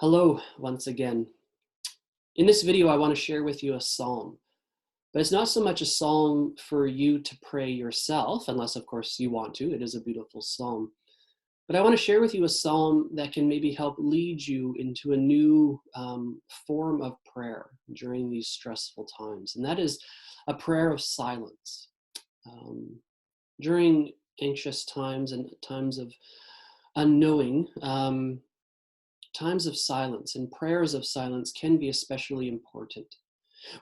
Hello, once again. In this video, I want to share with you a psalm, but it's not so much a psalm for you to pray yourself, unless, of course, you want to. It is a beautiful psalm. But I want to share with you a psalm that can maybe help lead you into a new form of prayer during these stressful times, and that is a prayer of silence. Um, During anxious times and times of unknowing, times of silence and prayers of silence can be especially important.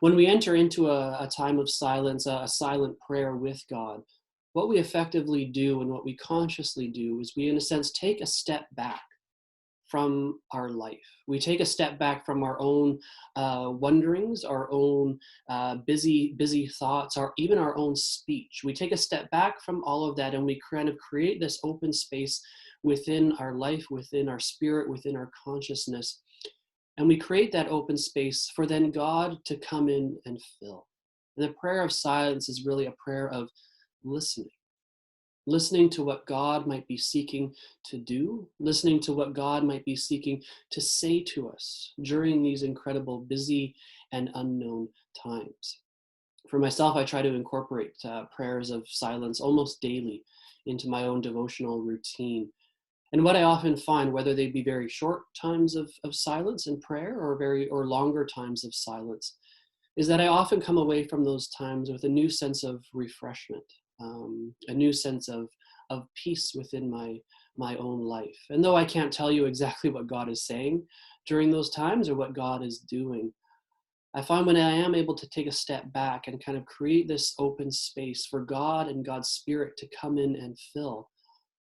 When we enter into a time of silence, a silent prayer with God, what we effectively do and what we consciously do is we, in a sense, take a step back from our life. We take a step back from our own wonderings, our own busy thoughts, or even our own speech. We take a step back from all of that and we kind of create this open space within our life, within our spirit, within our consciousness. And we create that open space for then God to come in and fill. And the prayer of silence is really a prayer of listening. Listening to what God might be seeking to do, listening to what God might be seeking to say to us during these incredible, busy, and unknown times. For myself, I try to incorporate prayers of silence almost daily into my own devotional routine. And what I often find, whether they be very short times of silence and prayer or longer times of silence, is that I often come away from those times with a new sense of refreshment, a new sense of peace within my own life. And though I can't tell you exactly what God is saying during those times or what God is doing, I find when I am able to take a step back and kind of create this open space for God and God's Spirit to come in and fill,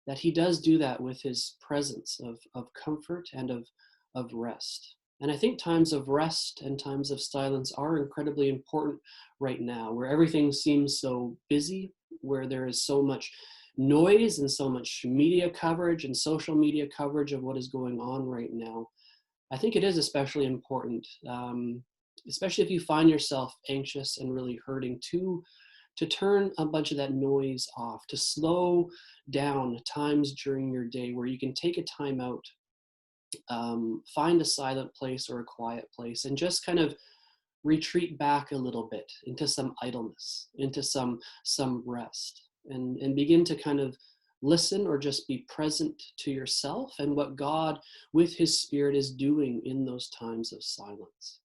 that He does do that with His presence of comfort and of rest. And I think times of rest and times of silence are incredibly important right now, where everything seems so busy, where there is so much noise and so much media coverage and social media coverage of what is going on right now. I think it is especially important, especially if you find yourself anxious and really hurting, to turn a bunch of that noise off, to slow down times during your day where you can take a time out, find a silent place or a quiet place, and just kind of retreat back a little bit into some idleness, into some rest, and begin to kind of listen or just be present to yourself and what God with His Spirit is doing in those times of silence.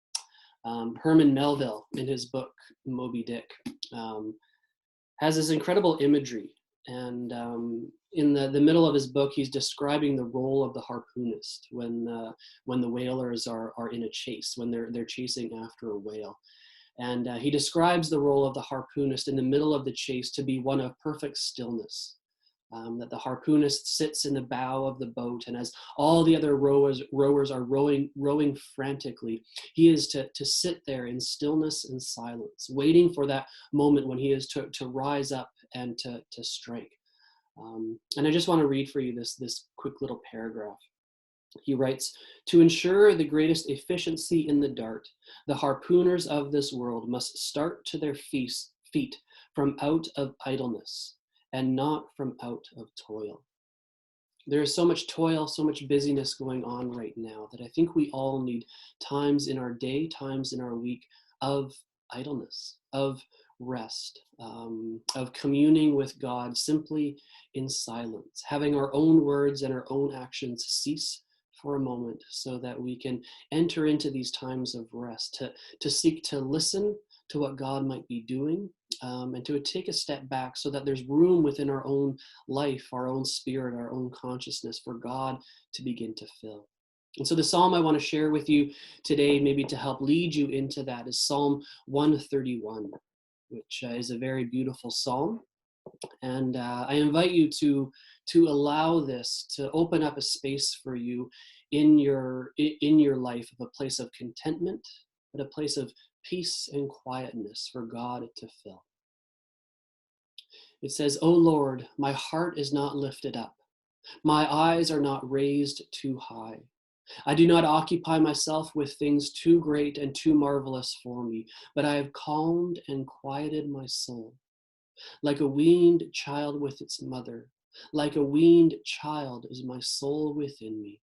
Herman Melville, in his book Moby Dick, um, has this incredible imagery. And in the middle of his book, he's describing the role of the harpoonist when the whalers are in a chase, when they're chasing after a whale. And he describes the role of the harpoonist in the middle of the chase to be one of perfect stillness. That the harpoonist sits in the bow of the boat, and as all the other rowers are rowing frantically, he is to sit there in stillness and silence, waiting for that moment when he is to rise up and to strike. And I just want to read for you this quick little paragraph. He writes, "To ensure the greatest efficiency in the dart, the harpooners of this world must start to their feet from out of idleness and not from out of toil." There is so much toil, so much busyness going on right now that I think we all need times in our day, times in our week of idleness, of rest, of communing with God simply in silence, having our own words and our own actions cease for a moment so that we can enter into these times of rest, to seek to listen to what God might be doing, and to take a step back so that there's room within our own life, our own spirit, our own consciousness for God to begin to fill. And so the psalm I want to share with you today, maybe to help lead you into that, is Psalm 131, which is a very beautiful psalm. And I invite you to allow this to open up a space for you in your life, of a place of contentment, but a place of peace and quietness for God to fill. It says, "O Lord, my heart is not lifted up. My eyes are not raised too high. I do not occupy myself with things too great and too marvelous for me, but I have calmed and quieted my soul. Like a weaned child with its mother, like a weaned child is my soul within me.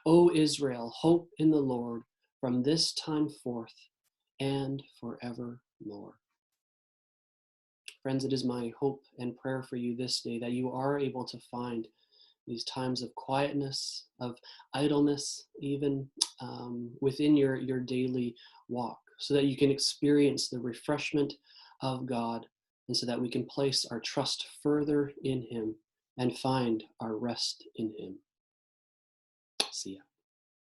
O Israel, hope in the Lord from this time forth and forevermore. Friends, it is my hope and prayer for you this day that you are able to find these times of quietness, of idleness, even within your daily walk, so that you can experience the refreshment of God, and so that we can place our trust further in Him and find our rest in Him. See ya.